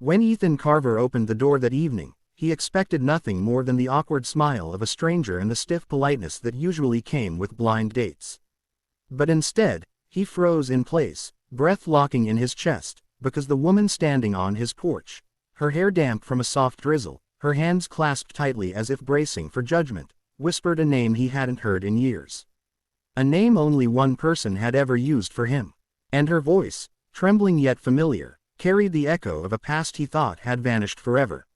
When Ethan Carver opened the door that evening, he expected nothing more than the awkward smile of a stranger and the stiff politeness that usually came with blind dates. But instead, he froze in place, breath locking in his chest, because the woman standing on his porch, her hair damp from a soft drizzle, her hands clasped tightly as if bracing for judgment, whispered a name he hadn't heard in years. A name only one person had ever used for him. And her voice, trembling yet familiar, carried the echo of a past he thought had vanished forever.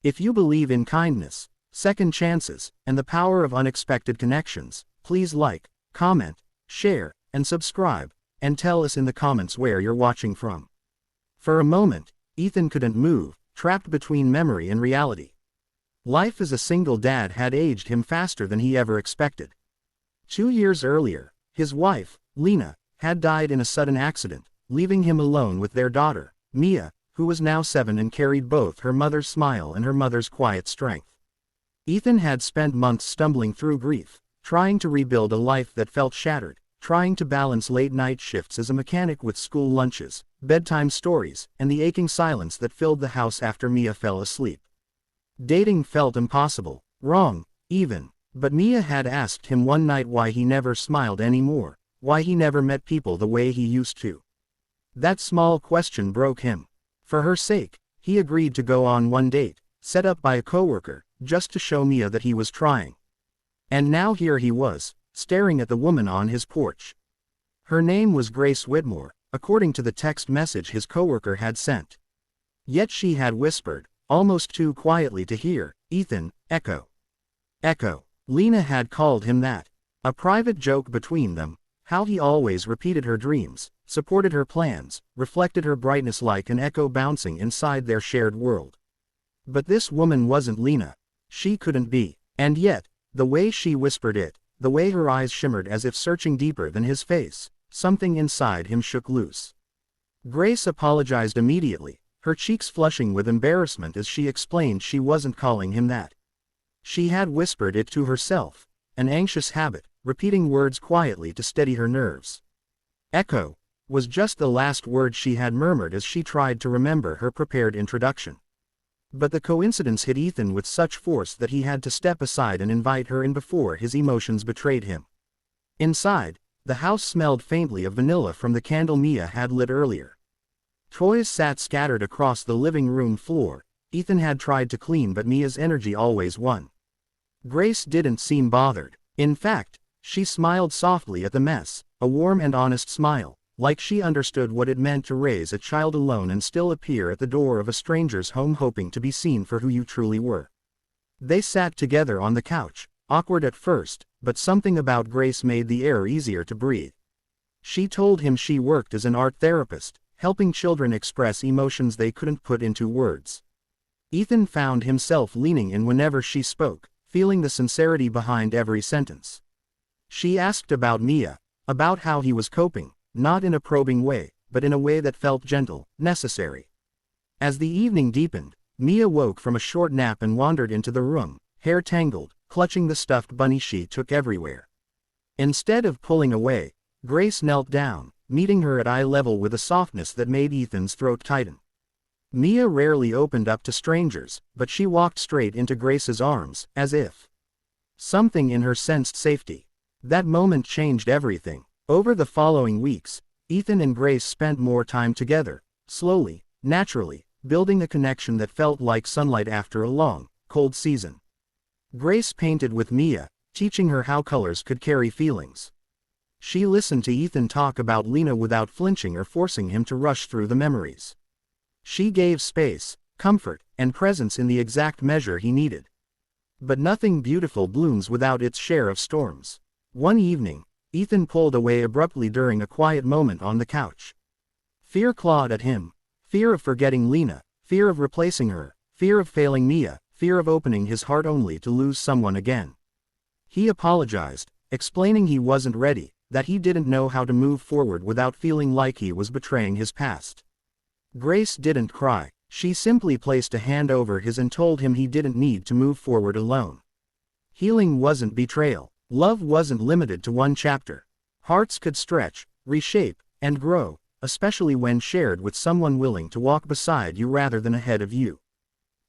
If you believe in kindness, second chances, and the power of unexpected connections, please like, comment, share, and subscribe, and tell us in the comments where you're watching from. For a moment, Ethan couldn't move, trapped between memory and reality. Life as a single dad had aged him faster than he ever expected. 2 years earlier, his wife, Lena, had died in a sudden accident, leaving him alone with their daughter, Mia, who was now 7 and carried both her mother's smile and her mother's quiet strength. Ethan had spent months stumbling through grief, trying to rebuild a life that felt shattered, trying to balance late-night shifts as a mechanic with school lunches, bedtime stories, and the aching silence that filled the house after Mia fell asleep. Dating felt impossible, wrong, even, but Mia had asked him one night why he never smiled anymore, why he never met people the way he used to. That small question broke him. For her sake, he agreed to go on one date, set up by a coworker, just to show Mia that he was trying. And now here he was, staring at the woman on his porch. Her name was Grace Whitmore, according to the text message his coworker had sent. Yet she had whispered, almost too quietly to hear, "Ethan, Echo." Echo. Lena had called him that. A private joke between them, how he always repeated her dreams, supported her plans, reflected her brightness like an echo bouncing inside their shared world. But this woman wasn't Lena. She couldn't be. And yet, the way she whispered it, the way her eyes shimmered as if searching deeper than his face, something inside him shook loose. Grace apologized immediately, her cheeks flushing with embarrassment as she explained she wasn't calling him that. She had whispered it to herself, an anxious habit, repeating words quietly to steady her nerves. Echo was just the last word she had murmured as she tried to remember her prepared introduction. But the coincidence hit Ethan with such force that he had to step aside and invite her in before his emotions betrayed him. Inside, the house smelled faintly of vanilla from the candle Mia had lit earlier. Toys sat scattered across the living room floor. Ethan had tried to clean, but Mia's energy always won. Grace didn't seem bothered. In fact, she smiled softly at the mess, a warm and honest smile, like she understood what it meant to raise a child alone and still appear at the door of a stranger's home hoping to be seen for who you truly were. They sat together on the couch, awkward at first, but something about Grace made the air easier to breathe. She told him she worked as an art therapist, helping children express emotions they couldn't put into words. Ethan found himself leaning in whenever she spoke, feeling the sincerity behind every sentence. She asked about Mia, about how he was coping, not in a probing way, but in a way that felt gentle, necessary. As the evening deepened, Mia woke from a short nap and wandered into the room, hair tangled, clutching the stuffed bunny she took everywhere. Instead of pulling away, Grace knelt down, meeting her at eye level with a softness that made Ethan's throat tighten. Mia rarely opened up to strangers, but she walked straight into Grace's arms, as if something in her sensed safety. That moment changed everything. Over the following weeks, Ethan and Grace spent more time together, slowly, naturally, building a connection that felt like sunlight after a long, cold season. Grace painted with Mia, teaching her how colors could carry feelings. She listened to Ethan talk about Lena without flinching or forcing him to rush through the memories. She gave space, comfort, and presence in the exact measure he needed. But nothing beautiful blooms without its share of storms. One evening, Ethan pulled away abruptly during a quiet moment on the couch. Fear clawed at him. Fear of forgetting Lena, fear of replacing her, fear of failing Mia, fear of opening his heart only to lose someone again. He apologized, explaining he wasn't ready, that he didn't know how to move forward without feeling like he was betraying his past. Grace didn't cry. She simply placed a hand over his and told him he didn't need to move forward alone. Healing wasn't betrayal. Love wasn't limited to one chapter. Hearts could stretch, reshape, and grow, especially when shared with someone willing to walk beside you rather than ahead of you.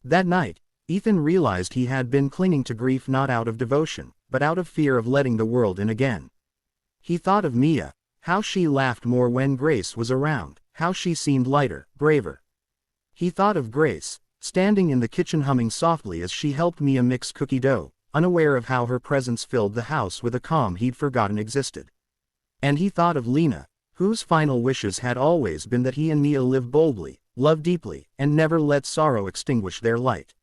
That night, Ethan realized he had been clinging to grief not out of devotion, but out of fear of letting the world in again. He thought of Mia, how she laughed more when Grace was around, how she seemed lighter, braver. He thought of Grace, standing in the kitchen humming softly as she helped Mia mix cookie dough, unaware of how her presence filled the house with a calm he'd forgotten existed. And he thought of Lena, whose final wishes had always been that he and Mia live boldly, love deeply, and never let sorrow extinguish their light.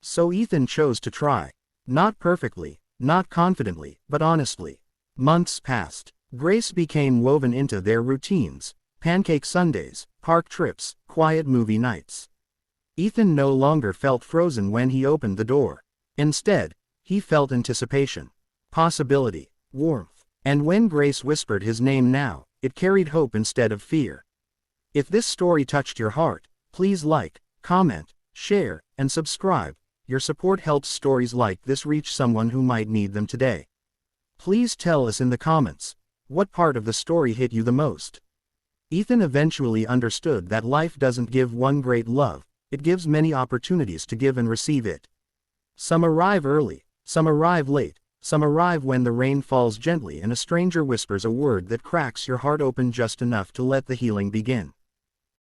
So Ethan chose to try. Not perfectly, not confidently, but honestly. Months passed. Grace became woven into their routines: pancake Sundays, park trips, quiet movie nights. Ethan no longer felt frozen when he opened the door. Instead, he felt anticipation, possibility, warmth. And when Grace whispered his name now, it carried hope instead of fear. If this story touched your heart, please like, comment, share, and subscribe. Your support helps stories like this reach someone who might need them today. Please tell us in the comments, what part of the story hit you the most? Ethan eventually understood that life doesn't give one great love, it gives many opportunities to give and receive it. Some arrive early, some arrive late, some arrive when the rain falls gently and a stranger whispers a word that cracks your heart open just enough to let the healing begin.